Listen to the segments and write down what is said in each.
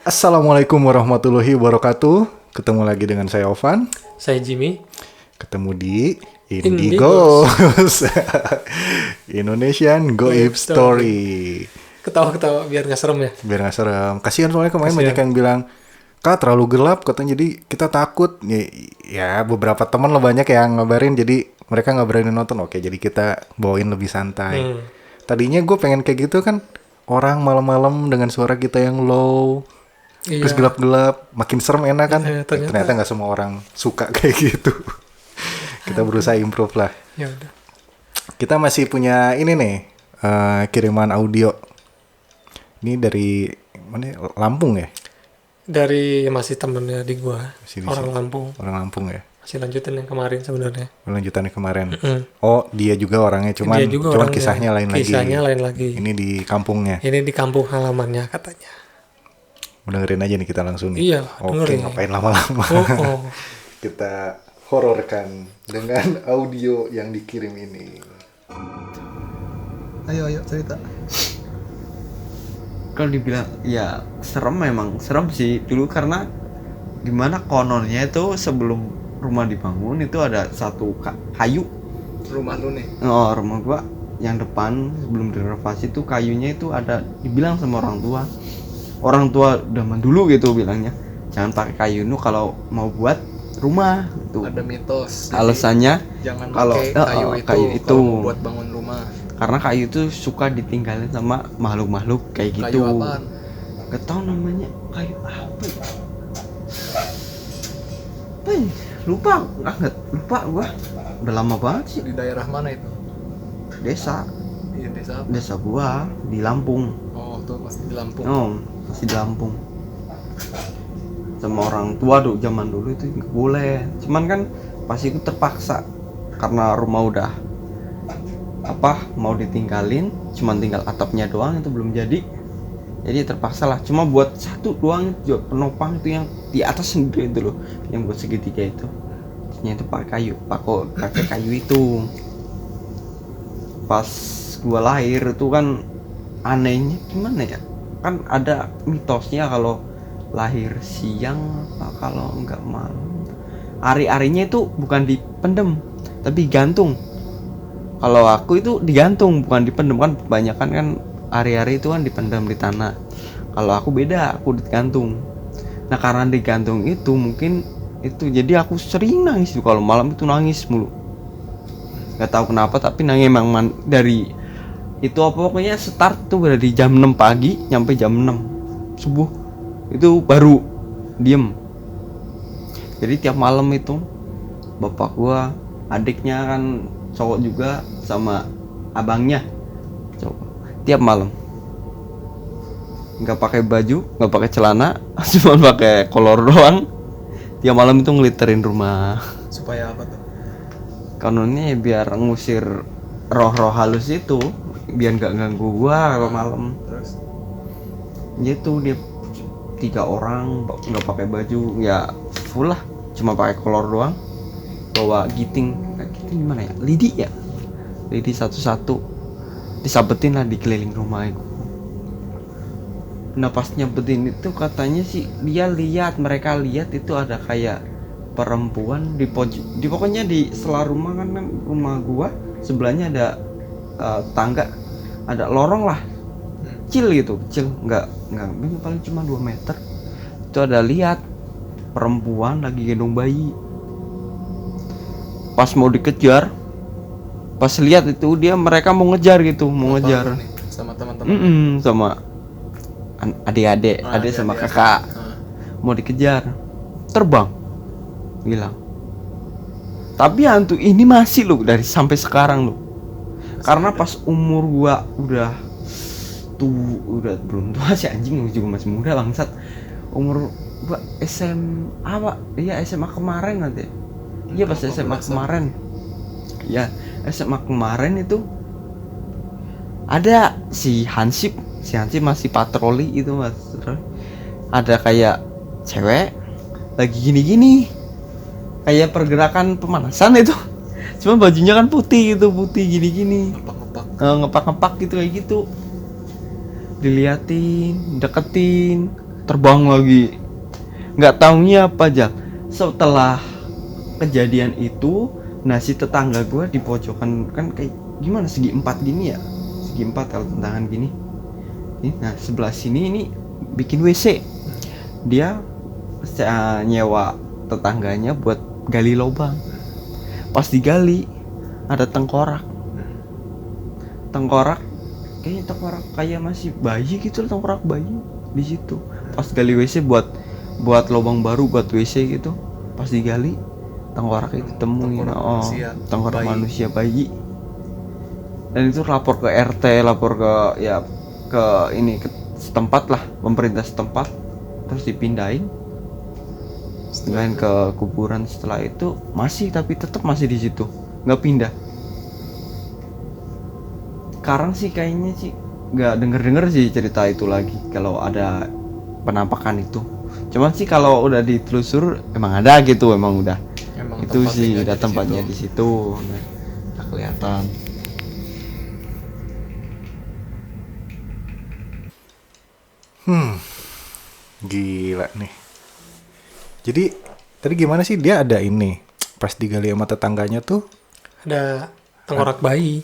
Assalamualaikum warahmatullahi wabarakatuh. Ketemu lagi dengan saya Ovan. Saya Jimmy. Ketemu di Indigo Indonesian Goib Story. Ketawa-ketawa biar nggak serem ya. Biar nggak serem. Kasihan soalnya kemarin Kasihan. banyak yang bilang, Kak terlalu gelap katanya, jadi kita takut. Ya beberapa teman lo banyak yang ngabarin, jadi mereka nggak berani nonton. Oke, jadi kita bawain lebih santai. Tadinya gue pengen kayak gitu kan, orang malam-malam dengan suara kita yang low. Terus Iya. gelap-gelap, makin serem enak kan? Ternyata Ternyata nggak semua orang suka kayak gitu. Kita berusaha improve lah. ya udah. Kita masih punya ini nih, kiriman audio. Ini dari mana? Lampung ya? Dari masih temennya di gua, Masih di orang sini. Lampung. Orang Lampung ya? Masih lanjutin yang kemarin sebenarnya. Lanjutannya kemarin. Oh, dia juga orangnya, cuman Dia juga cuman orangnya. kisahnya lain lagi. Kisahnya lain lagi. Ini di kampungnya. Ini di kampung halamannya katanya. Mau dengerin aja nih kita langsung nih. Iya, Oke, dengerin. ngapain lama-lama. Oh. Kita hororkan dengan audio yang dikirim ini. Ayo cerita. Kalau dibilang ya serem, memang serem sih dulu, karena gimana kononnya itu sebelum rumah dibangun itu ada satu kayu. Rumah lu nih. Oh, rumah gua yang depan sebelum direnovasi itu kayunya itu ada, dibilang sama orang tua zaman dulu gitu bilangnya, jangan pakai kayu itu kalau mau buat rumah itu. Ada mitos. Jadi, Alasannya jangan kalau pakai kayu itu itu. kalau mau buat bangun rumah. karena kayu itu suka ditinggalin sama makhluk-makhluk kayak gitu. Kayu apaan? Gak tau namanya, kayu apa ya? Apa ya? Lupa gua. Udah lama banget sih. Di daerah mana itu? Desa Iya, desa apa? desa gua di Lampung. Oh, tuh masih di Lampung. Oh, masih di Lampung. Sama orang tua tuh zaman dulu itu nggak boleh. Cuman kan pas itu terpaksa karena rumah udah mau ditinggalin, cuman tinggal atapnya doang, itu belum jadi. Jadi terpaksa lah. Cuma buat satu doang itu penopang itu yang di atas sendiri itu loh, yang buat segitiga itu. Ternyata itu pakai kayu itu. Pas gua lahir itu kan anehnya gimana ya? Kan ada mitosnya kalau lahir siang apa kalau enggak malam. Ari-arinya itu bukan dipendem, tapi gantung. Kalau aku itu digantung, bukan dipendem, kan kebanyakan kan ari-ari itu kan dipendam di tanah. Kalau aku beda, aku digantung. Nah, karena digantung itu mungkin itu jadi aku sering nangis tuh, kalau malam itu nangis mulu. Gak tahu kenapa, tapi nangis emang dari itu pokoknya start tuh dari jam 6 pagi nyampe jam 6 subuh itu baru diem. Jadi tiap malam itu bapak gua, adiknya kan cowok juga, sama abangnya cowok, tiap malam nggak pakai baju, nggak pakai celana, cuma pakai kolor doang, tiap malam itu ngeliterin rumah. Supaya apa tuh? Kanonnya ya biar ngusir roh-roh halus itu, biar nggak ganggu gua kalau malam. Terus Gitu dia 3 orang nggak pakai baju, ya full lah, cuma pakai kolor doang, bawa giting gimana ya, lidi satu-satu disabetin lah di keliling rumah itu. Nah pas nyabetin itu katanya sih mereka lihat itu ada kayak perempuan di pokoknya di sela rumah, kan rumah gua sebelahnya ada tangga, ada lorong lah kecil, nggak paling cuma 2 meter. Itu ada lihat perempuan lagi gendong bayi. Pas mau dikejar, pas lihat itu mereka mau ngejar gitu, mau Bapak ngejar. lu nih, sama teman-teman. Sama adik sama kakak. Mau dikejar, terbang, hilang. Tapi hantu ini masih loh dari sampai sekarang loh. Karena pas umur gua udah belum tua sih, anjing juga masih muda bangsat. Umur gua SMA kemarin nanti. Iya pas SMA kemarin. Ya, SMA kemarin itu ada si Hansip masih patroli itu, Mas. Ada kayak cewek lagi gini-gini. Kayak pergerakan pemanasan itu. Cuma bajunya kan putih gini-gini. Ngepak-ngepak. Ngepak-ngepak gitu kayak gitu. Diliatin, deketin. terbang lagi. Nggak taunya apa aja. Setelah kejadian itu, nah si tetangga gue di pojokan kan kayak gimana segi 4 gini ya, segi 4 kalau tentangan gini. Nah sebelah sini ini bikin WC. Dia nyewa tetangganya buat gali lubang. Pas digali ada tengkorak kayaknya tengkorak kayak masih bayi gitu, tengkorak bayi di situ. Pas gali WC buat lubang baru buat WC gitu, pas digali tengkorak itu temuin. Tengkorak manusia bayi. Dan itu lapor ke RT, lapor ke ke setempat lah, pemerintah setempat, terus dipindahin ke kuburan. Setelah itu masih, tapi tetap masih di situ, nggak pindah. Sekarang sih kayaknya sih nggak denger sih cerita itu lagi kalau ada penampakan itu. Cuman sih kalau udah ditelusur emang ada gitu, emang udah itu sih udah tempatnya di situ. Nah, kelihatan. Gila nih. Jadi tadi gimana sih, dia ada ini pas digali sama tetangganya tuh Ada tengkorak bayi.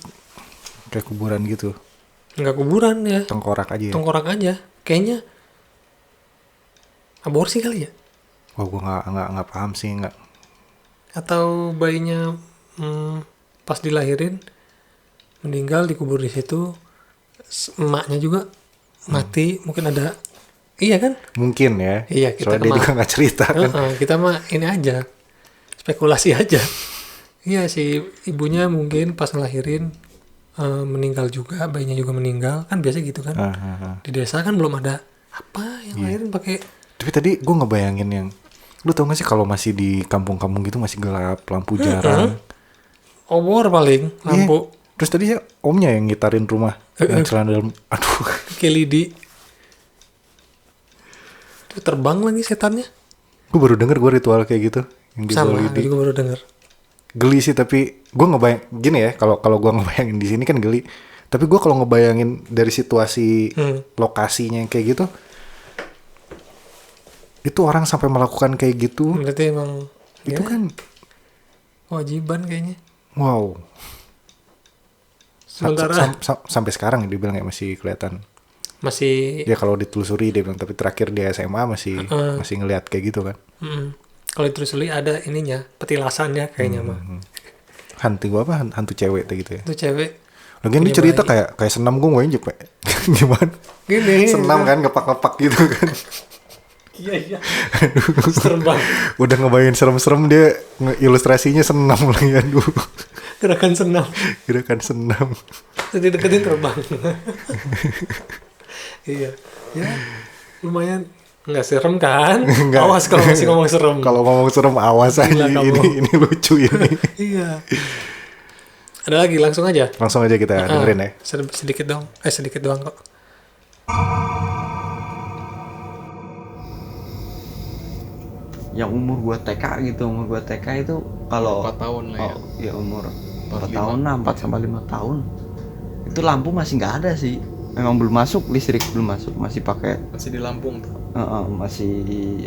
kayak kuburan gitu. Enggak kuburan ya. Tengkorak aja ya. Tengkorak aja. Kayaknya aborsi kali ya. Wah, gua nggak paham sih, nggak. Atau bayinya pas dilahirin meninggal dikubur di situ. Emaknya juga mati, mungkin ada. Iya kan? Mungkin ya. Iya, kita soalnya dia juga nggak cerita kan. kita mah ini aja, spekulasi aja. Iya, si ibunya mungkin pas ngelahirin meninggal juga, bayinya juga meninggal, kan biasa gitu kan. Di desa kan belum ada apa yang lahirin pakai. Tapi tadi gue ngebayangin yang, lu tau gak sih kalau masih di kampung-kampung gitu masih gelap, lampu jarang. Obor paling lampu. Terus tadi ya omnya yang ngitarin rumah, yang celana dalam. Aduh. Kelidi. Itu terbang lagi setannya. Gue baru denger gue ritual kayak gitu yang di Sama, Bali. gue juga baru denger. Geli sih, tapi gue ngebayang gini ya, kalau gue ngebayangin di sini kan geli. Tapi gue kalau ngebayangin dari situasi lokasinya yang kayak gitu, itu orang sampai melakukan kayak gitu, Berarti emang itu ya, kan kewajiban kayaknya. wow. Sementara Sampai sekarang dia bilang ya masih kelihatan. masih Ya kalau ditelusuri dia bilang, tapi terakhir dia SMA masih ngelihat kayak gitu kan. kalau ditelusuri ada ininya, petilasannya kayaknya mah. Hantu apa? Hantu cewek gitu ya. Itu cewek. Lagian dia cerita kayak senam gue nggak injek, Pak. Gimana? Gini. Senam kan, ngepak-ngepak gitu kan. Iya. Serem banget. Udah ngebayangin serem-serem, dia ilustrasinya senam lagi. Aduh. Gerakan senam. Gerakan senam. Jadi deketin terbang. Iya. Ya, lumayan. Nggak serem kan? Nggak. Awas kalau masih ngomong serem. Kalau ngomong serem awas aja. Gila kamu. Ini lucu ini. Iya. Ada lagi, langsung aja. Langsung aja kita dengerin ya. Sedikit dong. Sedikit doang kok. Yang umur gua TK gitu, umur gua TK itu kalau 4 tahun lah ya. Ya umur 4 4, tahun, 4 sampai 5 tahun. Itu lampu masih nggak ada sih. Memang belum masuk, listrik belum masuk, masih pakai Masih di Lampung tuh. masih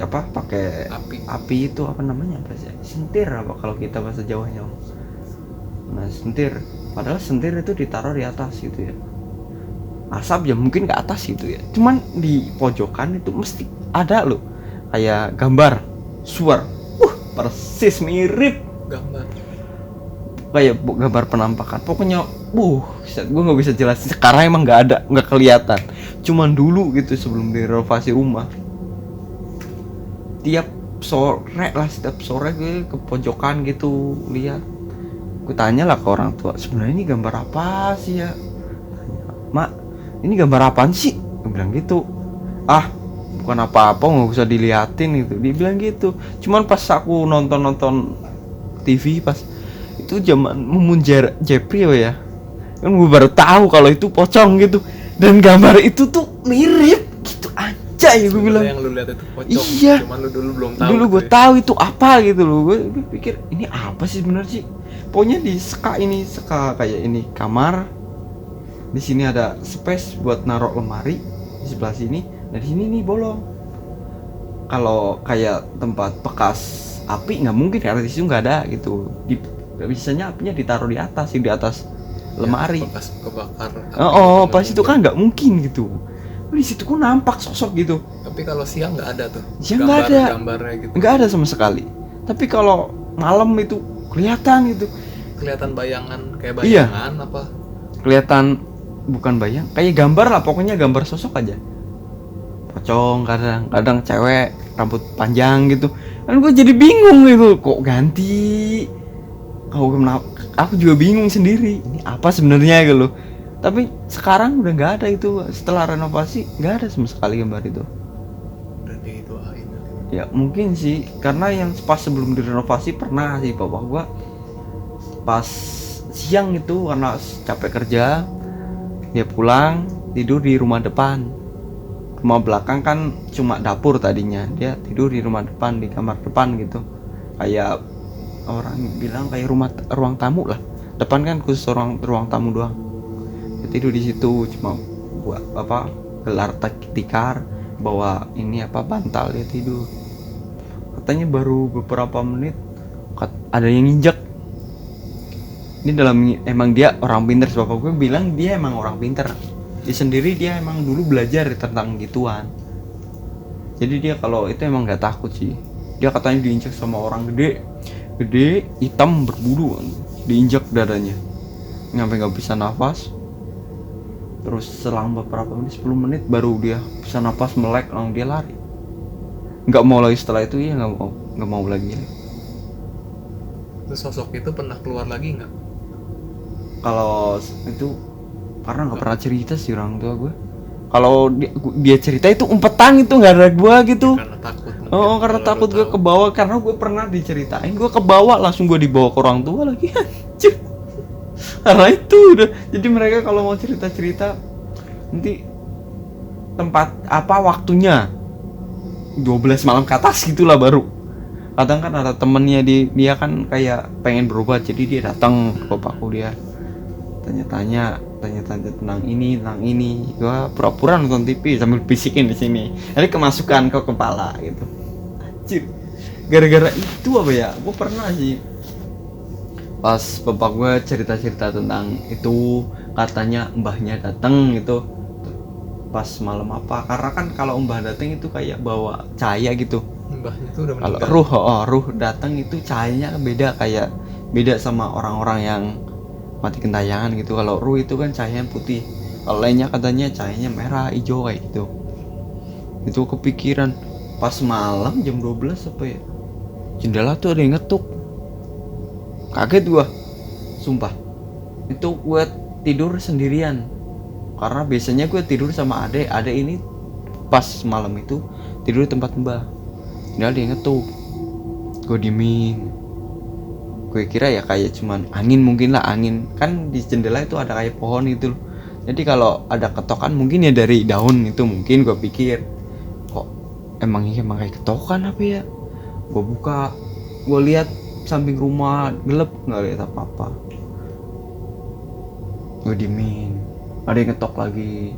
apa? Pakai api itu apa namanya? Apa sih? Sentir apa kalau kita bahasa Jawanya. Nah, sentir. Padahal sentir itu ditaruh di atas gitu ya. Asap ya mungkin ke atas gitu ya. Cuman di pojokan itu mesti ada loh kayak gambar suar. Persis mirip Gambar. kayak gambar penampakan. Pokoknya gue nggak bisa jelasin sekarang, emang nggak ada, nggak kelihatan. Cuman dulu gitu sebelum direnovasi rumah, tiap setiap sore gue ke pojokan gitu lihat. Gue tanya lah ke orang tua, sebenarnya ini gambar apa sih ya? Mak, ini gambar apaan sih? Gue bilang gitu. Bukan apa-apa, nggak usah diliatin gitu. Dia bilang gitu. Cuman pas aku nonton TV pas itu zaman Mumun Jepri ya, kan gue baru tahu kalau itu pocong gitu. Dan gambar itu tuh mirip gitu aja ya, gue bilang. Yang lu lihat itu pocong. Iya. Cuman lu dulu belum tahu. Dulu gue gitu ya. tahu itu apa gitu loh. Gue pikir ini apa sih sebenarnya sih? Pokoknya di seka kayak ini kamar. Di sini ada space buat naruh lemari di sebelah sini. Nah di sini nih bolong. kalau kayak tempat bekas api nggak mungkin, karena di situ nggak ada gitu. Biasanya apinya ditaruh di atas lemari. Bekas kebakar. Pas itu kan nggak mungkin gitu. Di situ kok nampak sosok gitu. Tapi kalau siang nggak ada tuh. Siang nggak ada. Gambarnya gitu. Nggak ada sama sekali. Tapi kalau malam itu kelihatan gitu. Kelihatan bayangan kayak Iya. bayangan apa? Kelihatan bukan bayang, kayak gambar lah, pokoknya gambar sosok aja. Pocong, kadang cewek rambut panjang gitu. Kan gue jadi bingung gitu, kok ganti. Aku juga bingung sendiri. Ini apa sebenarnya gitu loh. Tapi sekarang udah nggak ada itu. Setelah renovasi nggak ada sama sekali gambar itu. Udah dituain. Ya mungkin sih, karena yang pas sebelum direnovasi pernah sih bapak gua pas siang itu karena capek kerja, dia pulang tidur di rumah depan. Rumah belakang kan cuma dapur tadinya, dia tidur di rumah depan, di kamar depan gitu, kayak orang bilang kayak ruang tamu lah. Depan kan khusus ruang tamu doang. Dia tidur di situ, cuma buat apa, gelar tikar, bawa ini apa, bantal, dia tidur. Katanya baru beberapa menit ada yang nginjek. Ini emang dia orang pintar, bapak gue bilang dia emang orang pintar. Dia sendiri dia emang dulu belajar tentang gituan. Jadi dia kalau itu emang nggak takut sih. Dia katanya diinjak sama orang gede hitam berbulu, diinjak dadanya sampai nggak bisa nafas. Terus selang beberapa menit, 10 menit baru dia bisa nafas, melek, langsung dia lari. Nggak mau lagi setelah itu, ya nggak mau lagi. Terus sosok itu pernah keluar lagi nggak? Kalau itu karena nggak pernah cerita sih orang tua gue. Kalau dia cerita itu umpetan, itu nggak ada gue gitu. Karena takut. Karena takut gue kebawa, karena gue pernah diceritain gue kebawa, langsung gue dibawa ke orang tua lagi. Anjir. Karena itu udah, jadi mereka kalau mau cerita nanti tempat apa waktunya 12 malam ke atas gitulah baru. Kadang kan ada temennya dia kan kayak pengen berobat, jadi dia datang ke bapakku, dia tanya-tanya tentang ini. Gua pura-pura nonton TV sambil bisikin di sini. Jadi kemasukan ke kepala gitu. Anjir. Gara-gara itu apa ya? Gua pernah sih pas bapak gue cerita tentang itu, katanya mbahnya datang gitu pas malam apa, karena kan kalau mbah datang itu kayak bawa cahaya gitu. Mbahnya tuh udah Kalau meninggal. ruh datang itu cahayanya beda sama orang-orang yang mati kentayangan gitu. Kalau ruh itu kan cahayanya putih, kalau lainnya katanya cahayanya merah, hijau kayak gitu. Itu kepikiran pas malam jam 12 apa ya, jendela tuh ada yang ngetuk. Kaget gua, sumpah. Itu gue tidur sendirian, karena biasanya gue tidur sama adek ini. Pas malam itu tidur di tempat mbah, dia ada yang ngetuk. Gue diemin, gue kira ya kayak cuman angin, mungkin lah angin, kan di jendela itu ada kayak pohon gitu loh. Jadi kalau ada ketokan mungkin ya dari daun itu, mungkin gue pikir kok emang kayak ketokan apa ya. Gue buka, gue lihat samping rumah gelap, nggak lihat apa-apa. Gue diemin, ada yang ngetok lagi,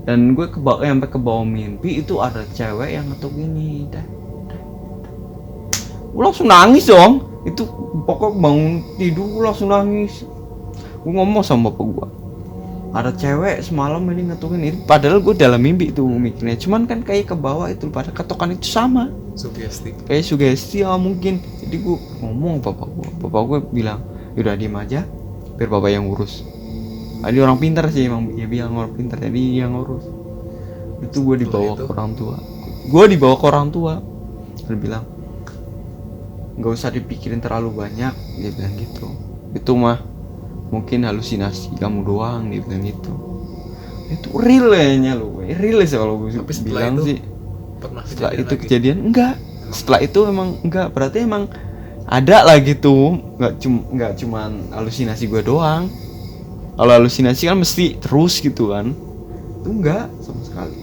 dan gue sampai ke bawah mimpi itu ada cewek yang ngetok gini. Gue langsung nangis dong. Itu pokok bangun tidur gue langsung nangis. Gue ngomong sama bapak gue, ada cewek semalam ini ngetokin itu. Padahal gue dalam mimpi itu mikirnya, cuman kan kayak ke bawah itu, pada ketokan itu sama. Sugesti. Kayak sugesti ya mungkin. Jadi gue ngomong bapak gue bilang, yaudah diem aja biar bapak yang ngurus. Dia orang pintar sih, emang dia bilang orang pintar, jadi dia ngurus. Itu gue dibawa ke orang tua. Dia bilang nggak usah dipikirin terlalu banyak, dia bilang gitu. Itu mah mungkin halusinasi kamu doang, dia bilang gitu. Itu real kayaknya lo, real sih kalau gue bilang itu sih. Pernah Setelah itu lagi? kejadian enggak. Setelah itu emang enggak, berarti emang ada lah gitu. Enggak cuman halusinasi gue doang. Kalau halusinasi kan mesti terus gitu kan. Itu enggak sama sekali.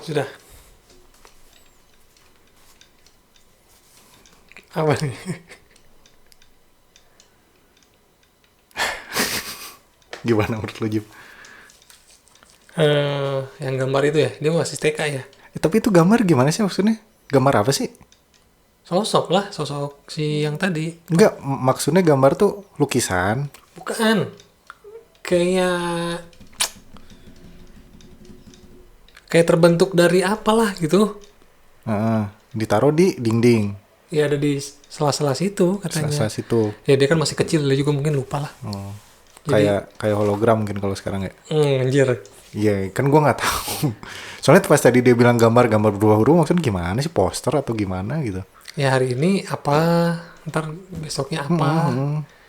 Sudah. Apa nih? Gimana menurut lu, Jim? Yang gambar itu ya, dia masih TK ya. Tapi itu gambar gimana sih maksudnya? Gambar apa sih? Sosok lah, sosok si yang tadi. Enggak, maksudnya gambar tuh lukisan. Bukan. Kayak terbentuk dari apalah gitu. Ditaruh di dinding. Ya ada di sela-sela situ katanya. Sela-sela situ. Ya dia kan masih kecil, dia juga mungkin lupa lah. Oh. Kayak hologram mungkin kalau sekarang ya. Anjir. Iya, kan gua nggak tahu. Soalnya pas tadi dia bilang gambar berubah huruf, maksudnya gimana sih, poster atau gimana gitu? Ya hari ini apa, ntar besoknya apa.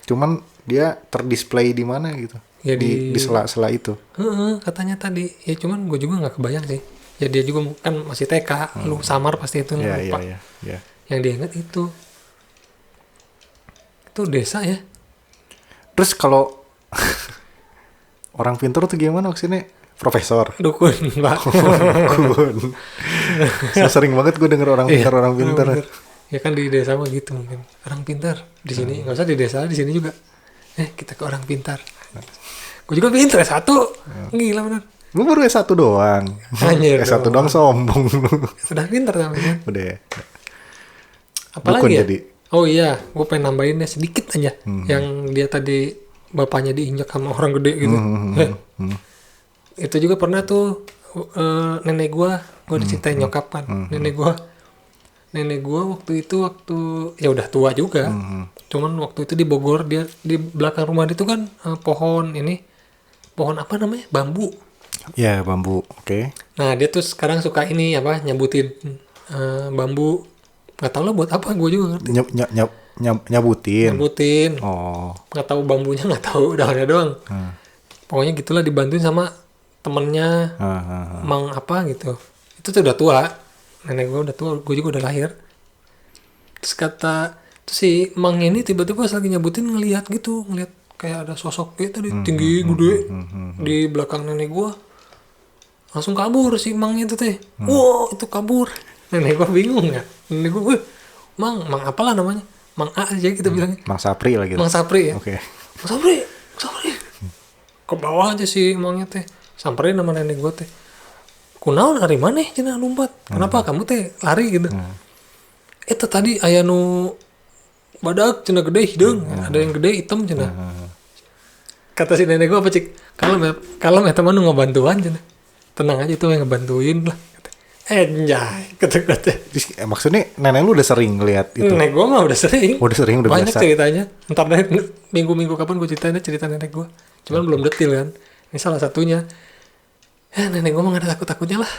Cuman dia terdisplay di mana gitu? Ya di sela-sela itu. Katanya tadi. Ya cuman gue juga nggak kebayang sih. Ya dia juga kan masih TK, lu samar pasti itu Iya, lupa. iya. Yang dia ingat itu desa ya. Terus kalau orang pintar tuh gimana maksudnya? Profesor. Dukun, Pak. Dukun. Sering banget gue denger orang pintar, orang pintar. Ya kan di desa mah gitu mungkin. Orang pintar di sini, nggak usah di desa, di sini juga. Kita ke orang pintar. Gue juga pintar S1. Gila bener. Lu baru S1 doang. Anjir, S1 doang sombong lu. Sudah pintar namanya. Udah ya. Apalagi Dukun ya? jadi. Oh iya, gue pengen nambahinnya sedikit aja. Yang dia tadi bapaknya diinjak sama orang gede gitu. Itu juga pernah tuh nenek gue diceritain nyokap kan. Nenek gue waktu ya udah tua juga. Cuman waktu itu di Bogor, dia di belakang rumah dia itu kan pohon apa namanya, bambu. Ya, bambu. Oke. Nah dia tuh sekarang suka nyabutin bambu. Nggak tahu lah buat apa, gue juga ngerti. Nyabutin. Nyabutin. Oh. Nggak tahu bambunya, nggak tahu daunnya doang. Pokoknya gitulah, dibantuin sama temennya, mang apa gitu. Itu tuh udah tua. Nenek gue udah tua, gue juga udah lahir. Terus si mang ini tiba-tiba pas lagi nyabutin ngelihat kayak ada sosok gitu tadi tinggi gede di belakang nenek gue. Langsung kabur si mangnya itu teh. Wow, itu kabur. Nenek gue bingung ya. Nenek gue, mang apalah namanya? Mang A aja kita bilangnya. Mang Sapri lah gitu. Mang Sapri ya. Oke. Mang Sapri. Ke bawah aja si mangnya teh. Samperin sama nenek gue teh. Kunaon hari mana cenah lompat? Kenapa kamu teh lari gitu? Itu tadi aya nu badak cenah gede hideung, ada yang gede hitam cenah. Kata si nenek gue apa cik? Kalau eta mah nu ngabantuan cenah. Tenang aja tuh yang ngebantuin lah. Enjay, kata-kata. Maksudnya nenek lu udah sering ngeliat itu? Nenek gue mah udah sering. Udah sering, udah banyak biasa. ceritanya. Ntar deh minggu-minggu kapan gue ceritain cerita nenek gue. Cuman belum detail kan. Ini salah satunya. Ya nenek gue mah gak ada takut-takutnya lah.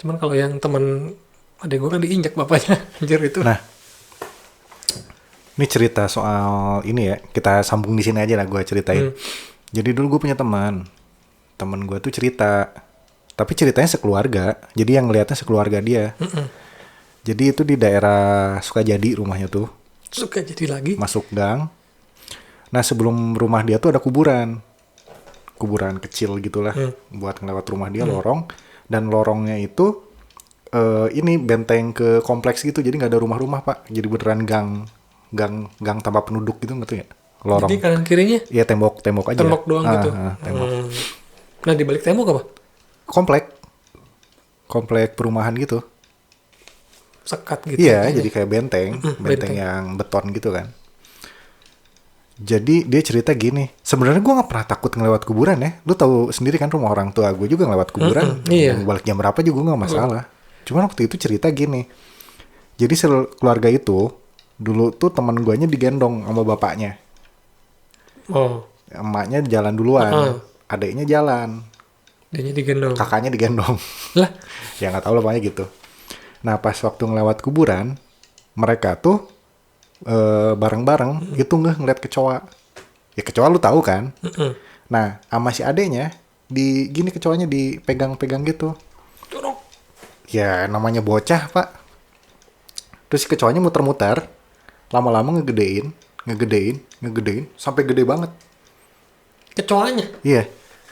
Cuman kalau yang temen adek gue kan diinjak bapaknya. Anjir itu. Nah, ini cerita soal ini ya. Kita sambung di sini aja lah gue ceritain. Jadi dulu gue punya teman gue tuh cerita. Tapi ceritanya sekeluarga. Jadi yang ngeliatnya sekeluarga dia. Jadi itu di daerah Sukajadi rumahnya tuh. Sukajadi lagi. Masuk gang. Nah sebelum rumah dia tuh ada kuburan. Kuburan kecil gitulah. Buat ngelewat rumah dia lorong. Dan lorongnya itu ini benteng ke kompleks gitu. Jadi gak ada rumah-rumah pak. Jadi beneran gang tanpa penduduk gitu nggak tuh ya. Lorong. Jadi kanan kirinya? Iya tembok aja. Tembok doang gitu. Tembok. Nah di balik tembok apa? Komplek perumahan gitu. Sekat gitu. Iya, jadi kayak benteng yang beton gitu kan. Jadi dia cerita gini, sebenarnya gue nggak pernah takut ngelewat kuburan ya. Lu tahu sendiri kan rumah orang tua gue juga ngelewat kuburan. Iya. Balik jam berapa juga nggak masalah. Cuman waktu itu cerita gini, jadi keluarga itu dulu tuh teman guanya digendong sama bapaknya. Oh. Emaknya jalan duluan, adiknya jalan. Dianya digendong. Kakaknya digendong. Lah? Ya nggak tahu lah pokoknya gitu. Nah pas waktu ngelewat kuburan, mereka tuh bareng-bareng itu ngeliat kecoa. Ya kecoa lu tahu kan? Nah sama si adeknya gini kecoanya dipegang-pegang gitu. Ya namanya bocah pak. Terus si kecoanya muter-muter, lama-lama ngegedein sampai gede banget. Kecoanya? Iya.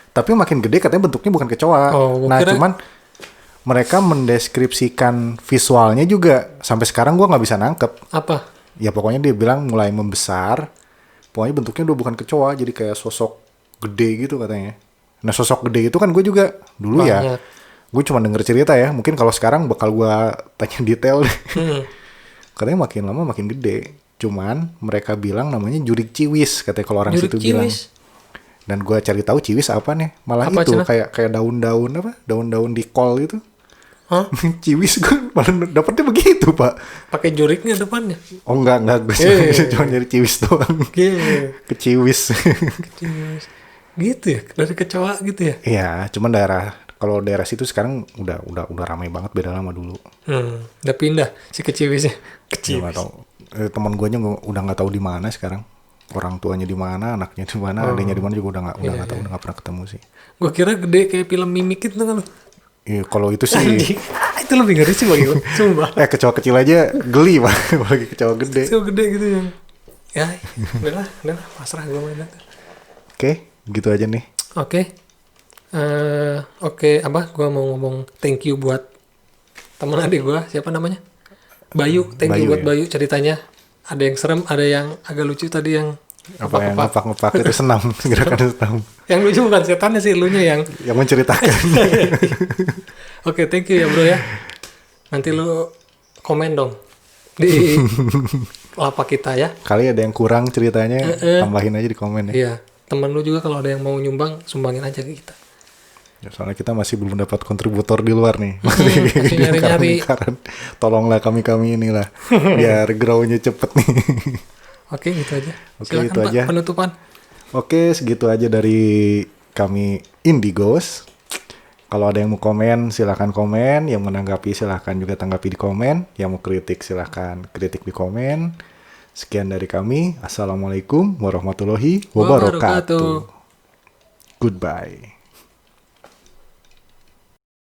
Tapi makin gede katanya bentuknya bukan kecoa. Oh, nah kira... cuman mereka mendeskripsikan visualnya juga sampai sekarang gue nggak bisa nangkep. Apa? Ya pokoknya dia bilang mulai membesar. Pokoknya bentuknya udah bukan kecoa, jadi kayak sosok gede gitu katanya. Nah sosok gede itu kan gue juga dulu ya. Banyak. Gue cuma denger cerita ya. Mungkin kalau sekarang bakal gue tanya detail deh. Katanya makin lama makin gede. Cuman mereka bilang namanya jurik ciwis katanya kalau orang Jurik situ bilang. ciwis. Dan gue cari tahu ciwis apa nih? Malah Apa, itu Cina? kayak daun-daun apa? Daun-daun di kol itu. Hah? Ciwis gue malah dapetnya begitu pak. Pakai juriknya depannya. Oh enggak gue cuma nyari ciwis doang. Gitu. Keciwis. Ciwis. Gitu ya, dari kecoa gitu ya. Iya, cuman kalau daerah situ sekarang udah ramai banget beda lama dulu. Udah pindah si keciwisnya. Gue nggak tahu. Teman gue nya udah nggak tahu di mana sekarang. Orang tuanya di mana, anaknya di mana, adiknya di mana juga udah nggak tahu, udah nggak pernah ketemu sih. Gue kira gede kayak film Mimik itu kan. Iya, kalau itu sih. Anjing. Itu lebih ngeri sih bagi gue. Sumpah. Kecoa kecil aja geli pak, apalagi kecoa gede. Itu gede gitu yang. Ya, udahlah, pasrah gue main itu. Oke, gitu aja nih. Oke. Gue mau ngomong thank you buat teman adik gue, siapa namanya? Bayu, thank you Bayu, buat ya? Bayu ceritanya. Ada yang serem, ada yang agak lucu tadi yang Apa yang ngepak itu senam, gerakan senam. Yang lucu bukan setannya sih, elunya yang. Yang menceritakan. Oke, thank you ya bro ya. Nanti lu komen dong di lapak kita ya. Kali ada yang kurang ceritanya, tambahin aja di komen ya. Iya, teman lu juga kalau ada yang mau nyumbang, sumbangin aja ke kita. Ya, soalnya kita masih belum dapat kontributor di luar nih. Masih nyari-nyari. Tolonglah kami inilah biar grow-nya cepet nih. Oke, gitu aja. Oke, Silakan itu Pak, aja. penutupan. Oke, segitu aja dari kami Indigos. Kalau ada yang mau komen, silahkan komen. Yang menanggapi, silahkan juga tanggapi di komen. Yang mau kritik, silahkan kritik di komen. Sekian dari kami. Assalamualaikum warahmatullahi wabarakatuh. Goodbye.